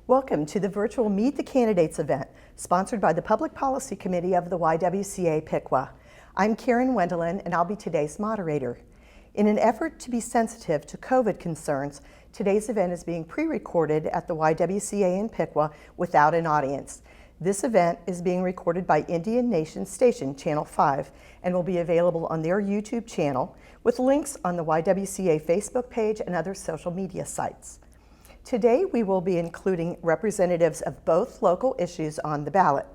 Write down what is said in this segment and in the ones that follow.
Welcome to the virtual Meet the Candidates event, sponsored by the Public Policy Committee of the YWCA Piqua. I'm Karen Wendelin, and I'll be today's moderator. In an effort to be sensitive to COVID concerns, today's event is being pre-recorded at the YWCA in Piqua without an audience. This event is being recorded by Indian Nation Station Channel 5 and will be available on their YouTube channel with links on the YWCA Facebook page and other social media sites. Today we will be including representatives of both local issues on the ballot: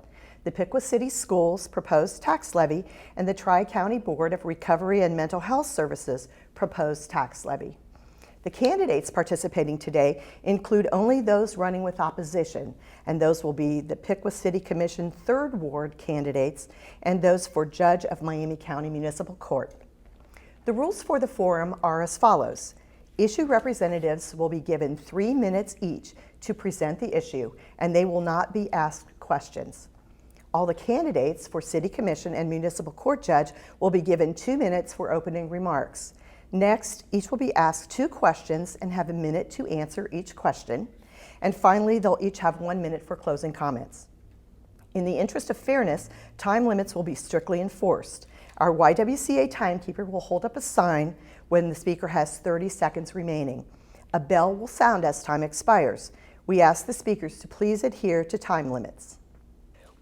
the Piqua City Schools proposed tax levy and the Tri-County Board of Recovery and Mental Health Services proposed tax levy. The candidates participating today include only those running with opposition, and those will be the Piqua City Commission 3rd Ward candidates and those for Judge of Miami County Municipal Court. The rules for the forum are as follows. Issue representatives will be given 3 minutes each to present the issue, and they will not be asked questions. All the candidates for City Commission and Municipal Court Judge will be given 2 minutes for opening remarks. Next, each will be asked 2 questions and have a minute to answer each question. And finally, they'll each have 1 minute for closing comments. In the interest of fairness, time limits will be strictly enforced. Our YWCA timekeeper will hold up a sign when the speaker has 30 seconds remaining. A bell will sound as time expires. We ask the speakers to please adhere to time limits.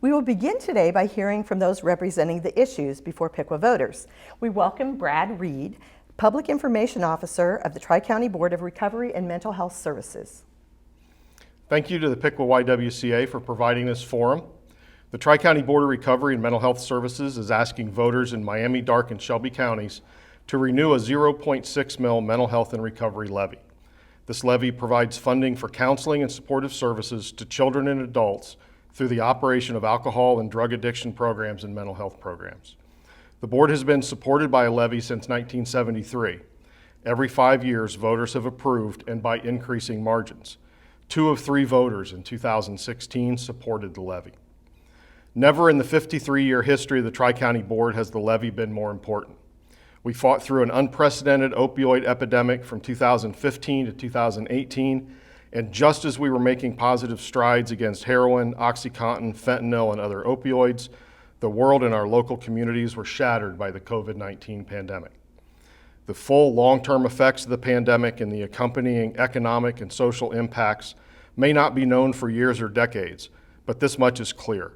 We will begin today by hearing from those representing the issues before Piqua voters. We welcome Brad Reed, Public Information Officer of the Tri-County Board of Recovery and Mental Health Services. Thank you to the Piqua YWCA for providing this forum. The Tri-County Board of Recovery and Mental Health Services is asking voters in Miami, Darke, and Shelby counties to renew a 0.6 mil mental health and recovery levy. This levy provides funding for counseling and supportive services to children and adults through the operation of alcohol and drug addiction programs and mental health programs. The board has been supported by a levy since 1973. Every 5 years, voters have approved, and by increasing margins. 2 of 3 voters in 2016 supported the levy. Never in the 53-year history of the Tri-County Board has the levy been more important. We fought through an unprecedented opioid epidemic from 2015 to 2018, and just as we were making positive strides against heroin, OxyContin, fentanyl, and other opioids, the world and our local communities were shattered by the COVID-19 pandemic. The full long-term effects of the pandemic and the accompanying economic and social impacts may not be known for years or decades, but this much is clear.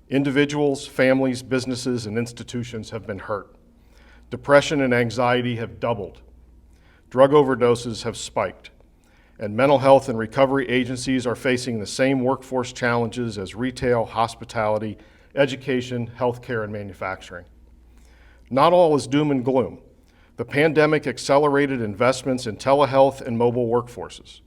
Individuals, families, businesses, and institutions have been hurt. Depression and anxiety have doubled. Drug overdoses have spiked. And mental health and recovery agencies are facing the same workforce challenges as retail, hospitality, education, healthcare, and manufacturing. Not all is doom and gloom. The pandemic accelerated investments in telehealth and mobile workforces.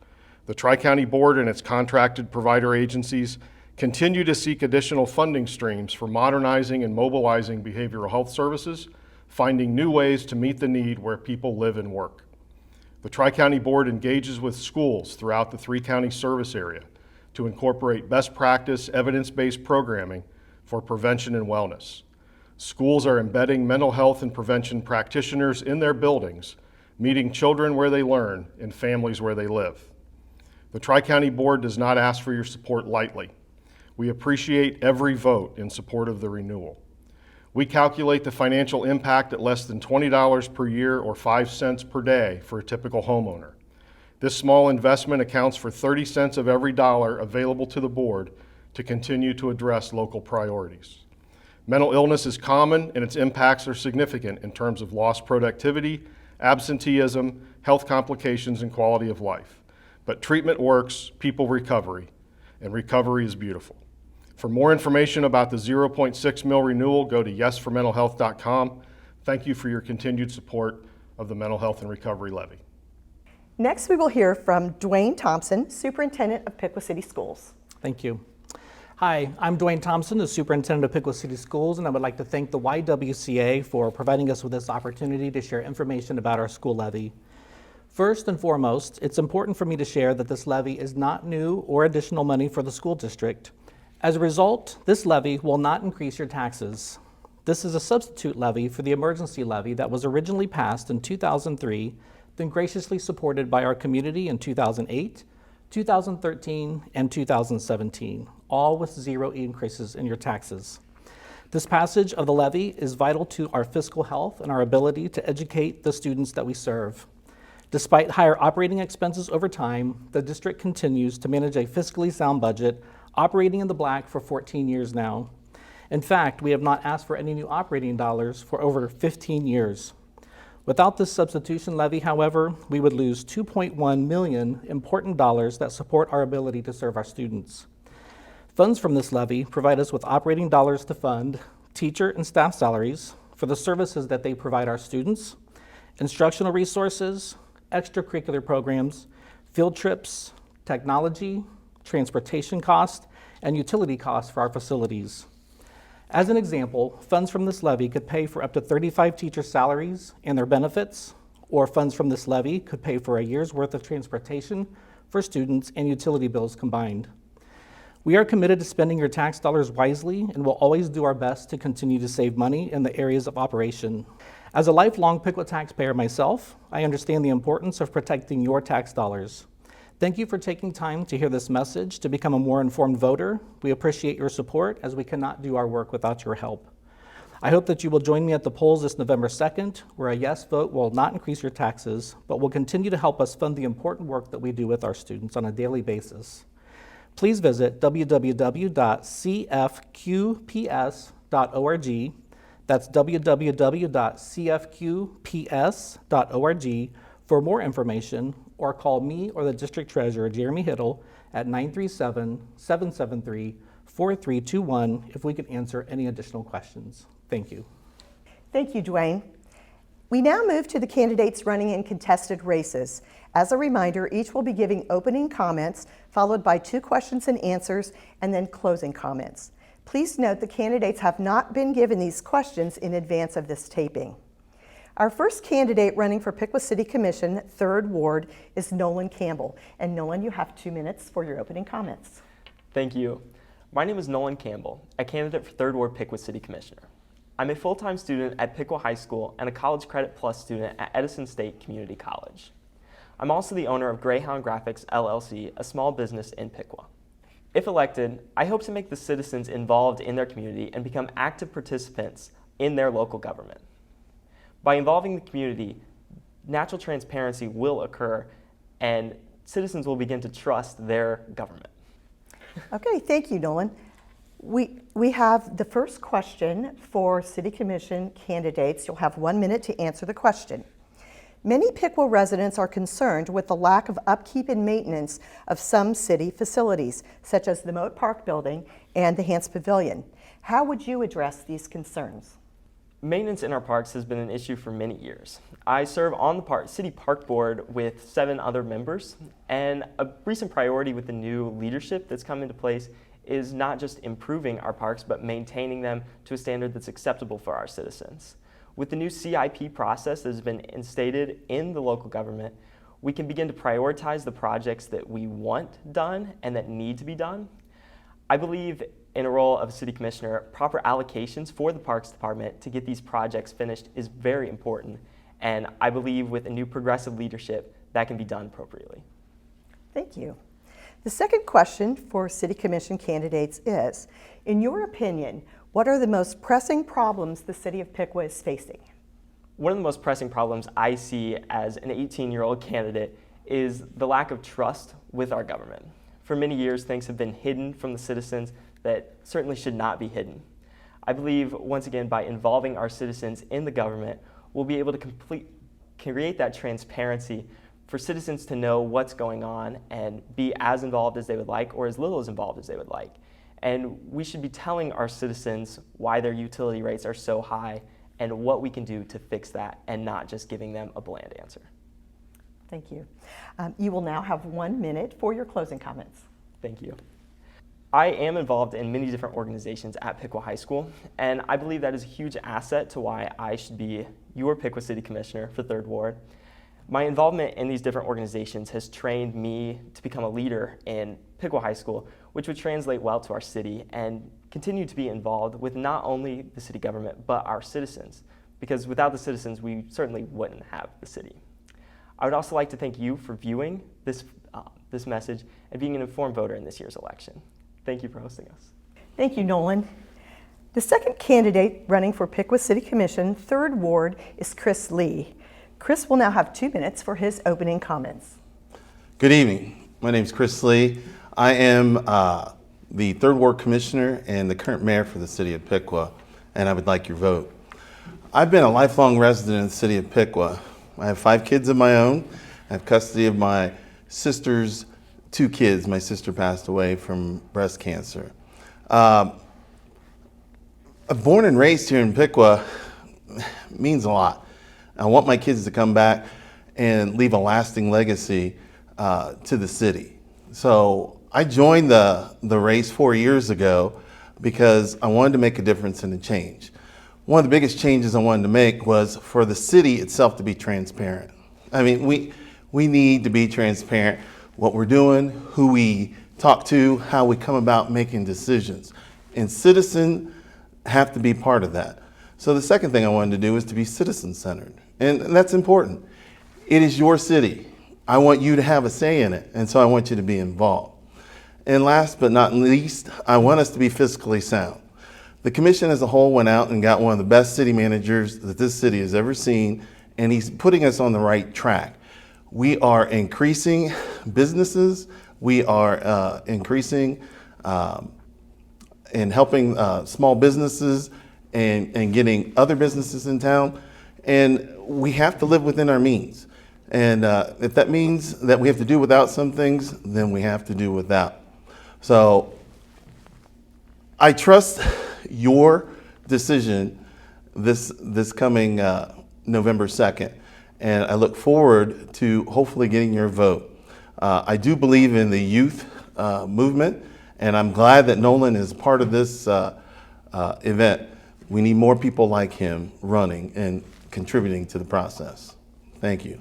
The Tri-County Board and its contracted provider agencies continue to seek additional funding streams for modernizing and mobilizing behavioral health services, finding new ways to meet the need where people live and work. The Tri-County Board engages with schools throughout the 3-county service area to incorporate best practice, evidence-based programming for prevention and wellness. Schools are embedding mental health and prevention practitioners in their buildings, meeting children where they learn and families where they live. The Tri-County Board does not ask for your support lightly. We appreciate every vote in support of the renewal. We calculate the financial impact at less than $20 per year or 5 cents per day for a typical homeowner. This small investment accounts for 30 cents of every dollar available to the board to continue to address local priorities. Mental illness is common and its impacts are significant in terms of lost productivity, absenteeism, health complications, and quality of life. But treatment works, people recovery, and recovery is beautiful. For more information about the 0.6 mil renewal, go to yesformentalhealth.com. Thank you for your continued support of the Mental Health and Recovery Levy. Next, we will hear from Dwayne Thompson, Superintendent of Piqua City Schools. Thank you. Hi, I'm Dwayne Thompson, the Superintendent of Piqua City Schools, and I would like to thank the YWCA for providing us with this opportunity to share information about our school levy. First and foremost, it's important for me to share that this levy is not new or additional money for the school district. As a result, this levy will not increase your taxes. This is a substitute levy for the emergency levy that was originally passed in 2003, then graciously supported by our community in 2008, 2013, and 2017, all with 0 increases in your taxes. This passage of the levy is vital to our fiscal health and our ability to educate the students that we serve. Despite higher operating expenses over time, the district continues to manage a fiscally sound budget, operating in the black for 14 years now. In fact, we have not asked for any new operating dollars for over 15 years. Without this substitution levy, however, we would lose $2.1 million important dollars that support our ability to serve our students. Funds from this levy provide us with operating dollars to fund teacher and staff salaries for the services that they provide our students, instructional resources, extracurricular programs, field trips, technology, transportation costs, and utility costs for our facilities. As an example, funds from this levy could pay for up to 35 teacher salaries and their benefits, or funds from this levy could pay for a year's worth of transportation for students and utility bills combined. We are committed to spending your tax dollars wisely and will always do our best to continue to save money in the areas of operation. As a lifelong Piqua taxpayer myself, I understand the importance of protecting your tax dollars. Thank you for taking time to hear this message to become a more informed voter. We appreciate your support as we cannot do our work without your help. I hope that you will join me at the polls this November 2nd, where a yes vote will not increase your taxes, but will continue to help us fund the important work that we do with our students on a daily basis. Please visit www.cfqps.org. That's www.cfqps.org for more information, or call me or the District Treasurer, Jeremy Hiddle, at 937-773-4321 if we can answer any additional questions. Thank you. Thank you, Dwayne. We now move to the candidates running in contested races. As a reminder, each will be giving opening comments, followed by 2 questions and answers, and then closing comments. Please note the candidates have not been given these questions in advance of this taping. Our first candidate running for Piqua City Commission, 3rd Ward, is Nolan Campbell. And Nolan, you have 2 minutes for your opening comments. Thank you. My name is Nolan Campbell, a candidate for 3rd Ward Piqua City Commissioner. I'm a full-time student at Piqua High School and a College Credit Plus student at Edison State Community College. I'm also the owner of Greyhound Graphics, LLC, a small business in Piqua. If elected, I hope to make the citizens involved in their community and become active participants in their local government. By involving the community, natural transparency will occur and citizens will begin to trust their government. Okay, thank you, Nolan. We have the first question for City Commission candidates. You'll have 1 minute to answer the question. Many Piqua residents are concerned with the lack of upkeep and maintenance of some city facilities, such as the Moat Park building and the Hans Pavilion. How would you address these concerns? Maintenance in our parks has been an issue for many years. I serve on the City Park Board with 7 other members, and a recent priority with the new leadership that's come into place is not just improving our parks, but maintaining them to a standard that's acceptable for our citizens. With the new CIP process that has been instated in the local government, we can begin to prioritize the projects that we want done and that need to be done. I believe in a role of a city commissioner, proper allocations for the Parks Department to get these projects finished is very important, and I believe with a new progressive leadership, that can be done appropriately. Thank you. The second question for City Commission candidates is, in your opinion, what are the most pressing problems the City of Piqua is facing? One of the most pressing problems I see as an 18-year-old candidate is the lack of trust with our government. For many years, things have been hidden from the citizens that certainly should not be hidden. I believe, once again, by involving our citizens in the government, we'll be able to create that transparency for citizens to know what's going on and be as involved as they would like or as little as involved as they would like. And we should be telling our citizens why their utility rates are so high and what we can do to fix that, and not just giving them a bland answer. Thank you. You will now have 1 minute for your closing comments. Thank you. I am involved in many different organizations at Piqua High School, and I believe that is a huge asset to why I should be your Piqua City Commissioner for 3rd Ward. My involvement in these different organizations has trained me to become a leader in Piqua High School, which would translate well to our city and continue to be involved with not only the city government, but our citizens, because without the citizens, we certainly wouldn't have the city. I would also like to thank you for viewing this this message and being an informed voter in this year's election. Thank you for hosting us. Thank you, Nolan. The second candidate running for Piqua City Commission, 3rd Ward, is Chris Lee. Chris will now have 2 minutes for his opening comments. Good evening. My name is Chris Lee. I am the 3rd Ward Commissioner and the current mayor for the city of Piqua, and I would like your vote. I've been a lifelong resident of the city of Piqua. I have 5 kids of my own. I have custody of my sister's 2 kids. My sister passed away from breast cancer. I'm born and raised here in Piqua means a lot. I want my kids to come back and leave a lasting legacy to the city. So I joined the race 4 years ago because I wanted to make a difference and a change. One of the biggest changes I wanted to make was for the city itself to be transparent. I mean, we need to be transparent, what we're doing, who we talk to, how we come about making decisions. And citizens have to be part of that. So the second thing I wanted to do is to be citizen-centered. And that's important. It is your city. I want you to have a say in it, and so I want you to be involved. And last but not least, I want us to be fiscally sound. The commission as a whole went out and got one of the best city managers that this city has ever seen, and he's putting us on the right track. We are increasing businesses. We are increasing and helping small businesses and getting other businesses in town. And we have to live within our means. And if that means that we have to do without some things, then we have to do without. So I trust your decision this coming November 2nd. And I look forward to hopefully getting your vote. I do believe in the youth movement, and I'm glad that Nolan is part of this event. We need more people like him running and contributing to the process. Thank you.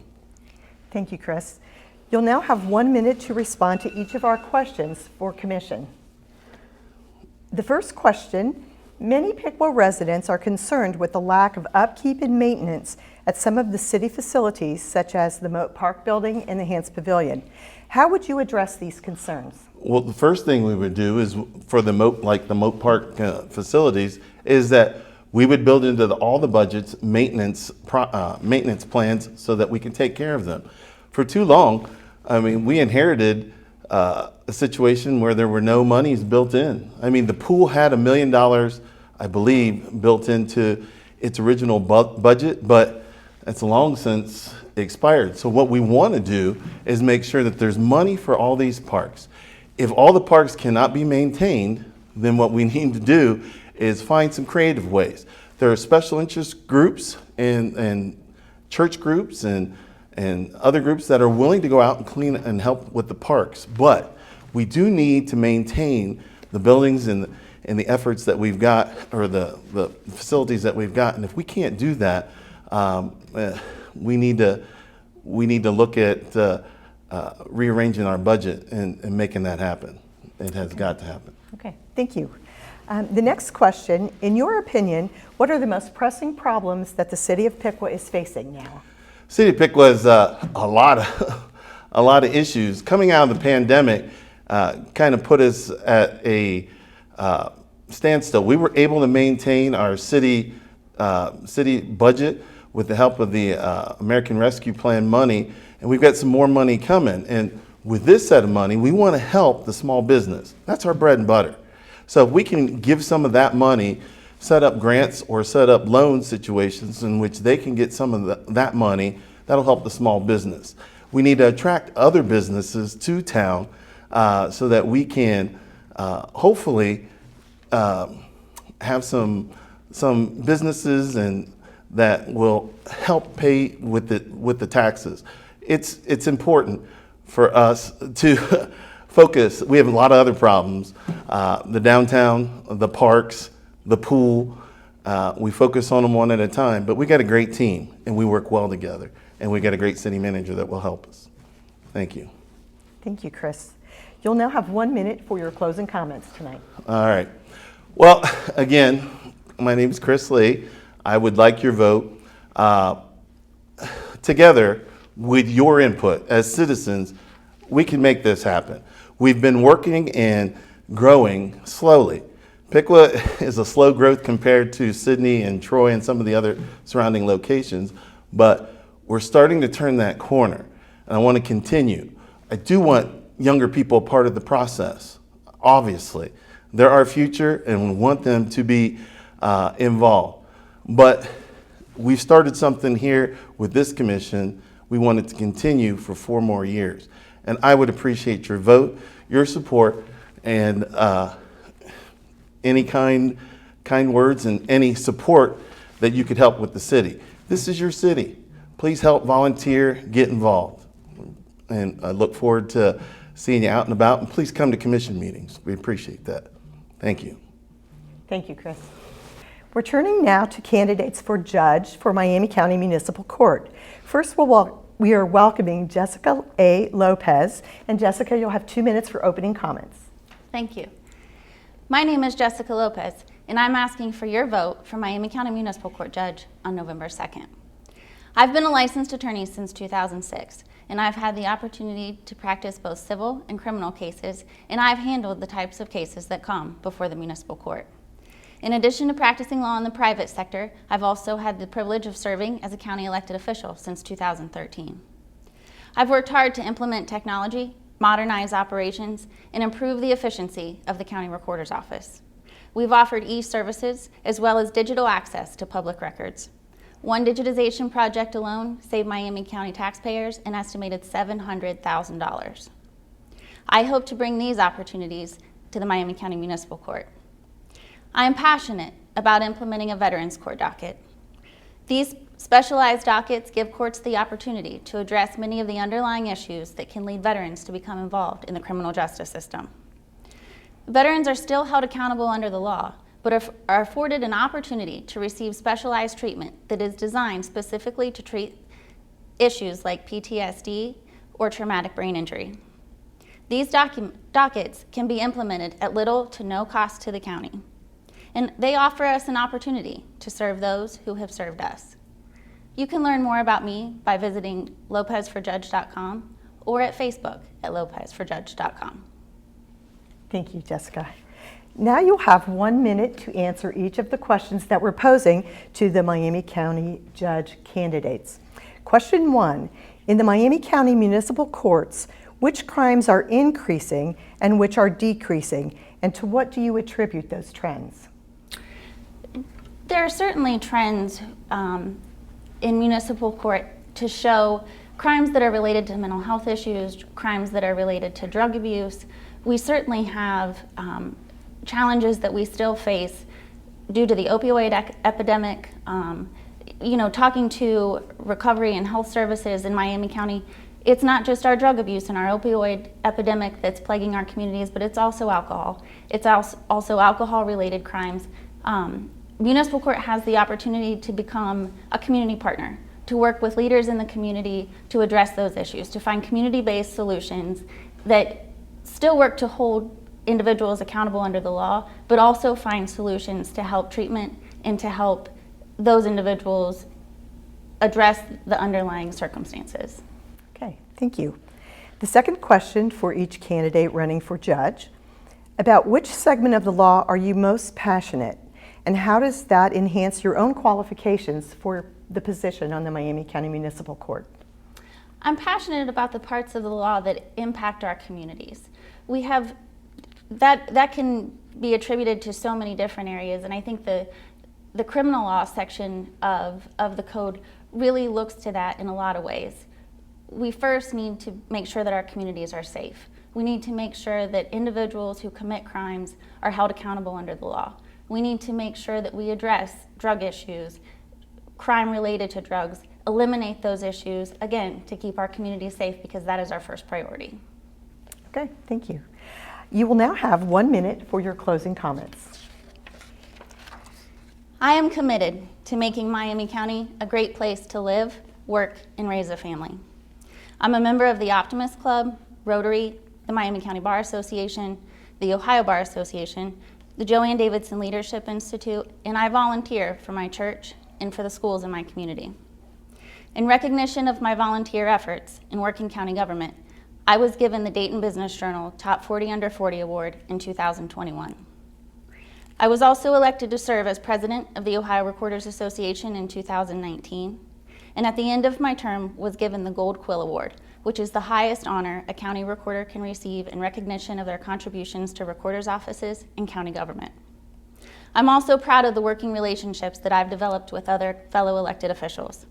Thank you, Chris. You'll now have 1 minute to respond to each of our questions for commission. The first question: many Piqua residents are concerned with the lack of upkeep and maintenance at some of the city facilities, such as the Moat Park building and the Hans Pavilion. How would you address these concerns? Well, the first thing we would do is for the Moat Park facilities is that we would build into all the budgets maintenance plans so that we can take care of them. For too long, I mean, we inherited a situation where there were no monies built in. I mean, the pool had $1 million, I believe, built into its original budget, but it's long since expired. So what we want to do is make sure that there's money for all these parks. If all the parks cannot be maintained, then what we need to do is find some creative ways. There are special interest groups and church groups and other groups that are willing to go out and clean and help with the parks. But we do need to maintain the buildings and the efforts that we've got, or the facilities that we've got. And if we can't do that, we need to look at rearranging our budget and making that happen. It has got to happen. Okay, thank you. The next question: in your opinion, what are the most pressing problems that the city of Piqua is facing now? City of Piqua has a lot of issues. Coming out of the pandemic kind of put us at a standstill. We were able to maintain our city budget with the help of the American Rescue Plan money, and we've got some more money coming. And with this set of money, we want to help the small business. That's our bread and butter. So if we can give some of that money, set up grants or set up loan situations in which they can get some of that money, that'll help the small business. We need to attract other businesses to town so that we can hopefully have some businesses and that will help pay with the taxes. It's important for us to focus. We have a lot of other problems. The downtown, the parks, the pool, we focus on them one at a time, but we got a great team and we work well together, and we got a great city manager that will help us. Thank you. Thank you, Chris. You'll now have 1 minute for your closing comments tonight. All right. Well, again, my name is Chris Lee. I would like your vote. Together with your input as citizens, we can make this happen. We've been working and growing slowly. Piqua is a slow growth compared to Sydney and Troy and some of the other surrounding locations, but we're starting to turn that corner, and I want to continue. I do want younger people part of the process, obviously. They're our future, and we want them to be involved. But we've started something here with this commission. We want it to continue for 4 more years. And I would appreciate your vote, your support, and any kind words and any support that you could help with the city. This is your city. Please help volunteer, get involved. And I look forward to seeing you out and about, and please come to commission meetings. We appreciate that. Thank you. Thank you, Chris. We're turning now to candidates for judge for Miami County Municipal Court. First, we are welcoming Jessica A. Lopez. And Jessica, you'll have 2 minutes for opening comments. Thank you. My name is Jessica Lopez, and I'm asking for your vote for Miami County Municipal Court Judge on November 2nd. I've been a licensed attorney since 2006, and I've had the opportunity to practice both civil and criminal cases, and I've handled the types of cases that come before the municipal court. In addition to practicing law in the private sector, I've also had the privilege of serving as a county elected official since 2013. I've worked hard to implement technology, modernize operations, and improve the efficiency of the county recorder's office. We've offered e-services as well as digital access to public records. One digitization project alone saved Miami County taxpayers an estimated $700,000. I hope to bring these opportunities to the Miami County Municipal Court. I am passionate about implementing a Veterans Court docket. These specialized dockets give courts the opportunity to address many of the underlying issues that can lead veterans to become involved in the criminal justice system. Veterans are still held accountable under the law, but are afforded an opportunity to receive specialized treatment that is designed specifically to treat issues like PTSD or traumatic brain injury. These dockets can be implemented at little to no cost to the county, and they offer us an opportunity to serve those who have served us. You can learn more about me by visiting lopezforjudge.com or at Facebook at lopezforjudge.com. Thank you, Jessica. Now you'll have 1 minute to answer each of the questions that we're posing to the Miami County judge candidates. Question 1, in the Miami County Municipal Courts, which crimes are increasing and which are decreasing, and to what do you attribute those trends? There are certainly trends in municipal court to show crimes that are related to mental health issues, crimes that are related to drug abuse. We certainly have challenges that we still face due to the opioid epidemic. Talking to recovery and health services in Miami County, it's not just our drug abuse and our opioid epidemic that's plaguing our communities, but it's also alcohol. It's also alcohol-related crimes. Municipal court has the opportunity to become a community partner, to work with leaders in the community to address those issues, to find community-based solutions that still work to hold individuals accountable under the law, but also find solutions to help treatment and to help those individuals address the underlying circumstances. Okay, thank you. The second question for each candidate running for judge, about which segment of the law are you most passionate, and how does that enhance your own qualifications for the position on the Miami County Municipal Court? I'm passionate about the parts of the law that impact our communities. We have that can be attributed to so many different areas, and I think the criminal law section of the code really looks to that in a lot of ways. We first need to make sure that our communities are safe. We need to make sure that individuals who commit crimes are held accountable under the law. We need to make sure that we address drug issues, crime related to drugs, eliminate those issues, again, to keep our communities safe, because that is our first priority. Okay, thank you. You will now have 1 minute for your closing comments. I am committed to making Miami County a great place to live, work, and raise a family. I'm a member of the Optimist Club, Rotary, the Miami County Bar Association, the Ohio Bar Association, the Joanne Davidson Leadership Institute, and I volunteer for my church and for the schools in my community. In recognition of my volunteer efforts in working county government, I was given the Dayton Business Journal Top 40 Under 40 Award in 2021. I was also elected to serve as president of the Ohio Recorders Association in 2019, and at the end of my term was given the Gold Quill Award, which is the highest honor a county recorder can receive in recognition of their contributions to recorders' offices and county government. I'm also proud of the working relationships that I've developed with other fellow elected officials.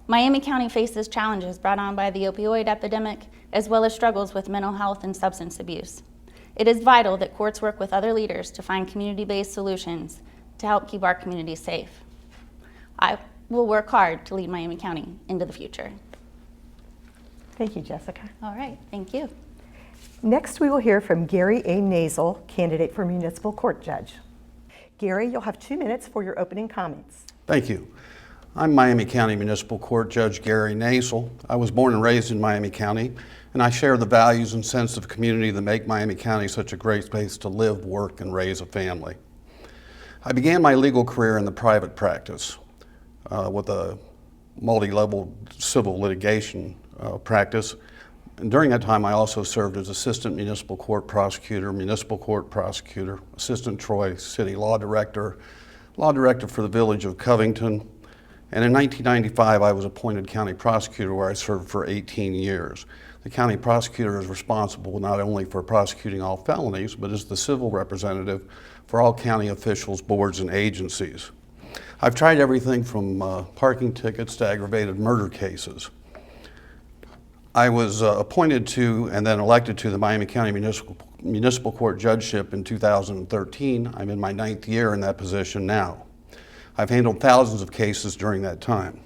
Miami County faces challenges brought on by the opioid epidemic, as well as struggles with mental health and substance abuse. It is vital that courts work with other leaders to find community-based solutions to help keep our communities safe. I will work hard to lead Miami County into the future. Thank you, Jessica. All right, thank you. Next, we will hear from Gary A. Nasal, candidate for municipal court judge. Gary, you'll have 2 minutes for your opening comments. Thank you. I'm Miami County Municipal Court Judge Gary Nasal. I was born and raised in Miami County, and I share the values and sense of community that make Miami County such a great place to live, work, and raise a family. I began my legal career in the private practice with a multi-level civil litigation practice. And during that time, I also served as assistant municipal court prosecutor, assistant Troy City law director for the village of Covington. And in 1995, I was appointed county prosecutor, where I served for 18 years. The county prosecutor is responsible not only for prosecuting all felonies, but is the civil representative for all county officials, boards, and agencies. I've tried everything from parking tickets to aggravated murder cases. I was appointed to and then elected to the Miami County Municipal Court Judgeship in 2013. I'm in my 9th year in that position now. I've handled thousands of cases during that time.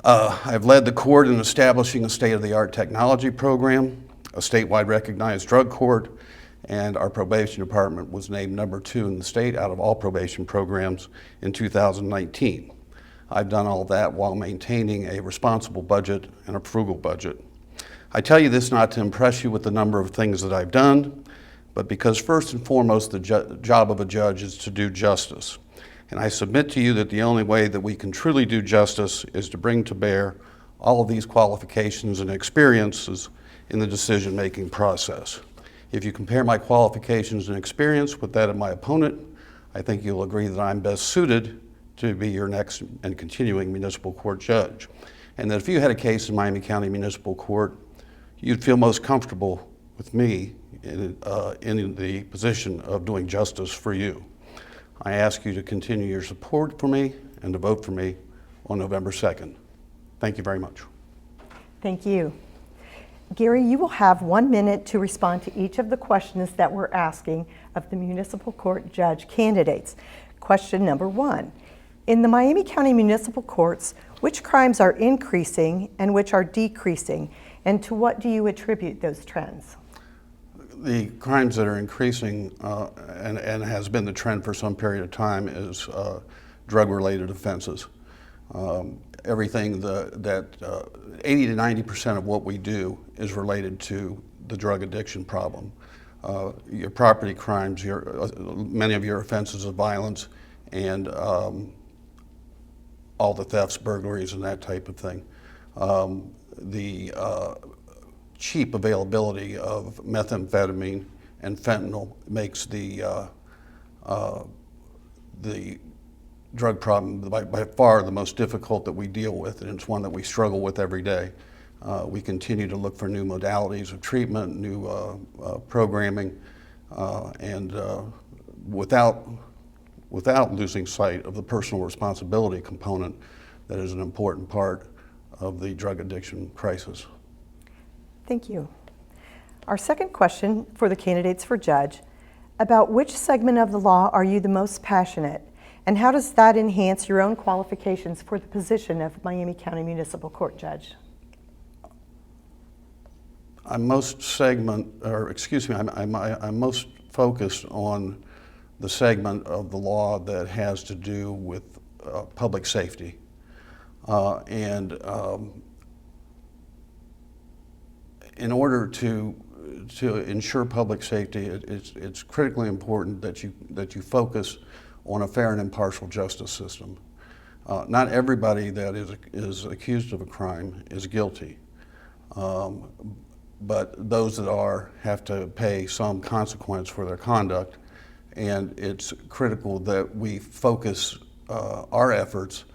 I've led the court in establishing a state-of-the-art technology program, a statewide recognized drug court, and our probation department was named #2 in the state out of all probation programs in 2019. I've done all that while maintaining a responsible budget and a frugal budget. I tell you this not to impress you with the number of things that I've done, but because first and foremost the job of a judge is to do justice. And I submit to you that the only way that we can truly do justice is to bring to bear all of these qualifications and experiences in the decision-making process. If you compare my qualifications and experience with that of my opponent, I think you'll agree that I'm best suited to be your next and continuing municipal court judge. And that if you had a case in Miami County Municipal Court, you'd feel most comfortable with me in the position of doing justice for you. I ask you to continue your support for me and to vote for me on November 2nd. Thank you very much. Thank you. Gary, you will have 1 minute to respond to each of the questions that we're asking of the municipal court judge candidates. Question number 1. In the Miami County Municipal Courts, which crimes are increasing and which are decreasing, and to what do you attribute those trends? The crimes that are increasing and has been the trend for some period of time is drug-related offenses. Everything that 80 to 90% of what we do is related to the drug addiction problem. Your property crimes, many of your offenses of violence, and all the thefts, burglaries, and that type of thing. The cheap availability of methamphetamine and fentanyl makes the drug problem by far the most difficult that we deal with, and it's one that we struggle with every day. We continue to look for new modalities of treatment, new programming, and without losing sight of the personal responsibility component that is an important part of the drug addiction crisis. Thank you. Our second question for the candidates for judge: about which segment of the law are you the most passionate, and how does that enhance your own qualifications for the position of Miami County Municipal Court Judge? I'm most focused on the segment of the law that has to do with public safety. In order to ensure public safety, it's critically important that you focus on a fair and impartial justice system. Not everybody that is accused of a crime is guilty. but those that are have to pay some consequence for their conduct. And it's critical that we focus our efforts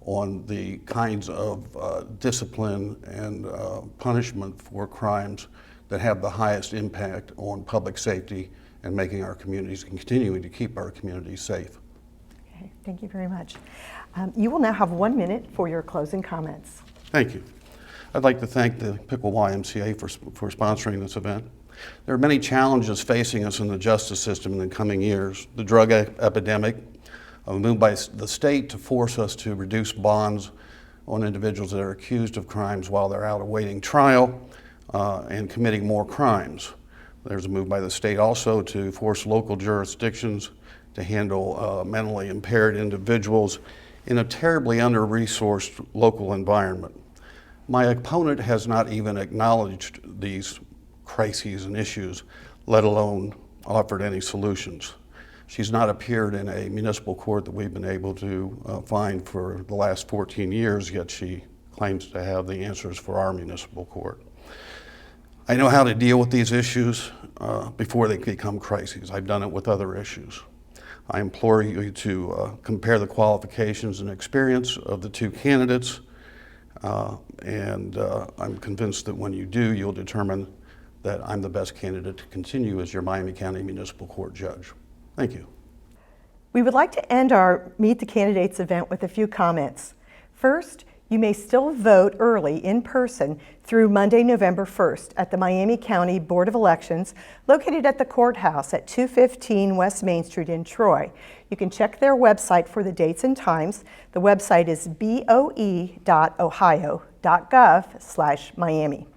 on the kinds of discipline and punishment for crimes that have the highest impact on public safety and making our communities and continuing to keep our communities safe. Okay, thank you very much. You will now have 1 minute for your closing comments. Thank you. I'd like to thank the Piqua YMCA for sponsoring this event. There are many challenges facing us in the justice system in the coming years. The drug epidemic, a move by the state to force us to reduce bonds on individuals that are accused of crimes while they're out awaiting trial and committing more crimes. There's a move by the state also to force local jurisdictions to handle mentally impaired individuals in a terribly under-resourced local environment. My opponent has not even acknowledged these crises and issues, let alone offered any solutions. She's not appeared in a municipal court that we've been able to find for the last 14 years, yet she claims to have the answers for our municipal court. I know how to deal with these issues before they become crises. I've done it with other issues. I implore you to compare the qualifications and experience of the two candidates, and I'm convinced that when you do, you'll determine that I'm the best candidate to continue as your Miami County Municipal Court judge. Thank you. We would like to end our Meet the Candidates event with a few comments. First, you may still vote early in person through Monday, November 1st at the Miami County Board of Elections located at the courthouse at 215 West Main Street in Troy. You can check their website for the dates and times. The website is boe.ohio.gov/Miami.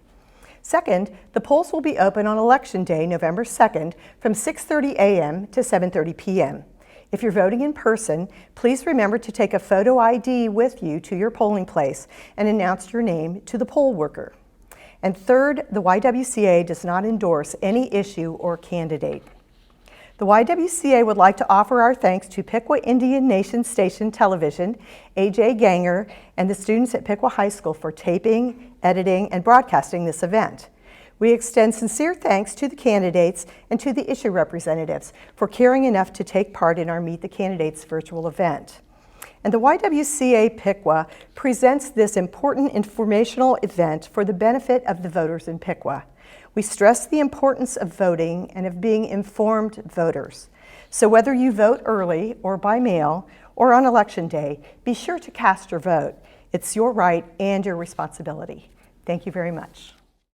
Second, the polls will be open on Election Day, November 2nd, from 6:30 a.m. to 7:30 p.m. If you're voting in person, please remember to take a photo ID with you to your polling place and announce your name to the poll worker. And third, the YWCA does not endorse any issue or candidate. The YWCA would like to offer our thanks to Piqua Indian Nation Station Television, AJ Ganger, and the students at Piqua High School for taping, editing, and broadcasting this event. We extend sincere thanks to the candidates and to the issue representatives for caring enough to take part in our Meet the Candidates virtual event. And the YWCA Piqua presents this important informational event for the benefit of the voters in Piqua. We stress the importance of voting and of being informed voters. So whether you vote early or by mail or on Election Day, be sure to cast your vote. It's your right and your responsibility. Thank you very much.